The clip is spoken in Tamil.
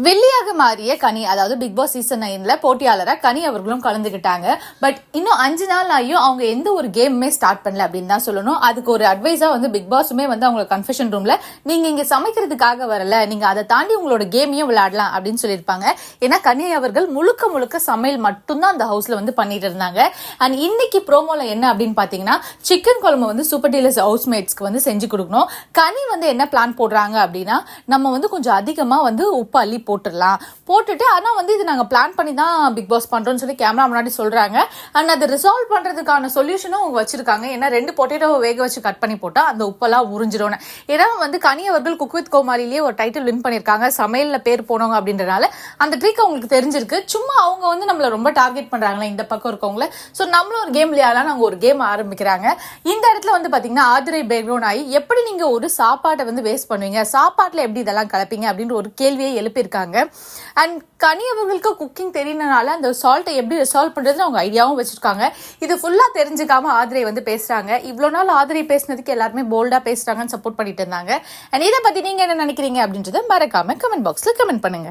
வெள்ளியாக மாறிய கனி, அதாவது பிக் பாஸ் சீசன் 9ல போட்டியாளரா கனி அவர்களும் கலந்துக்கிட்டாங்க. பட் இன்னும் 5 நாள் ஆகியும் அவங்க எந்த ஒரு கேமுமே ஸ்டார்ட் பண்ணல அப்படின்னு தான் சொல்லணும். அதுக்கு ஒரு அட்வைஸா பிக் பாஸுமே அவங்க கன்ஃபெஷன் ரூம்ல நீங்க இங்க சமைக்கிறதுக்காக வரல, நீங்க அதை தாண்டி உங்களோட கேமையும் விளையாடலாம் அப்படின்னு சொல்லியிருப்பாங்க. ஏன்னா கனி அவர்கள் முழுக்க முழுக்க சமையல் மட்டும்தான் அந்த ஹவுஸ்ல பண்ணிட்டு இருந்தாங்க. அண்ட் இன்னைக்கு ப்ரோமோல என்ன அப்படின்னு பாத்தீங்கன்னா, சிக்கன் குழம்பு சூப்பர் டீலர்ஸ் ஹவுஸ்மேட்ஸ்க்கு செஞ்சு கொடுக்கணும். கனி என்ன பிளான் போடுறாங்க அப்படின்னா, நம்ம கொஞ்சம் அதிகமா உப்பு அள்ளி போட்டுடலாம், போட்டுட்டு ஆனா இது நாங்க பிளான் பண்ணி தான் பிக் பாஸ் பண்றோம்னு சொல்லி கேமரா முன்னாடி சொல்றாங்க. அண்ட் அதை ரிசால்வ் பண்றதுக்கான சொல்யூஷனும் அவங்க வச்சிருக்காங்க. ஏன்னா 2 பொட்டேட்டோ வேக வச்சு கட் பண்ணி போட்டா அந்த உப்பெல்லாம் உறிஞ்சிடும். ஏன்னா கனி அவர்கள் குக் வித் கோமாளிலேயே ஒரு டைட்டில் வின் பண்ணிருக்காங்க, சமையல்ல பேர் போனவங்க அப்படின்றனால அந்த ட்ரிக் அவங்களுக்கு தெரிஞ்சிருக்கு. சும்மா அவங்க நம்மள ரொம்ப டார்கெட் பண்றாங்களா இந்த பக்கம் இருக்கவங்கள, சோ நம்மளும் ஒரு கேம் விளையாடலாம், அவங்க ஒரு கேம் ஆரம்பிக்கிறாங்க. இந்த இடத்துல பாத்தீங்கன்னா ஆதிரை பேக்ரவுண்ட் ஆகி, எப்படி நீங்க ஒரு சாப்பாட்டை வேஸ்ட் பண்ணுவீங்க, சாப்பாட்டுல எப்படி இதெல்லாம் கலப்பீங்க அப்படின்ற ஒரு கேள்வியை எழுப்பியிருக்காங்க. அண்ட் கனி அவர்களுக்கு குக்கிங் தெரியறதுனால அந்த சால்ட்டை எப்படி ரிசால்வ் பண்றதுன்னு அவங்க ஐடியாவும் வச்சிருக்காங்க. இது ஃபுல்லா தெரிஞ்சுக்காம ஆதிரை பேசுறாங்க. இவ்வளவு நாள் ஆதிரை பேசினதுக்கு எல்லாருமே போல்டா பேசுறாங்கன்னு சப்போர்ட் பண்ணிட்டு இருந்தாங்க. அண்ட் இதை பத்தி நீங்க என்ன நினைக்கிறீங்க அப்படின்றத மறக்காம கமெண்ட் பாக்ஸ்ல கமெண்ட் பண்ணுங்க.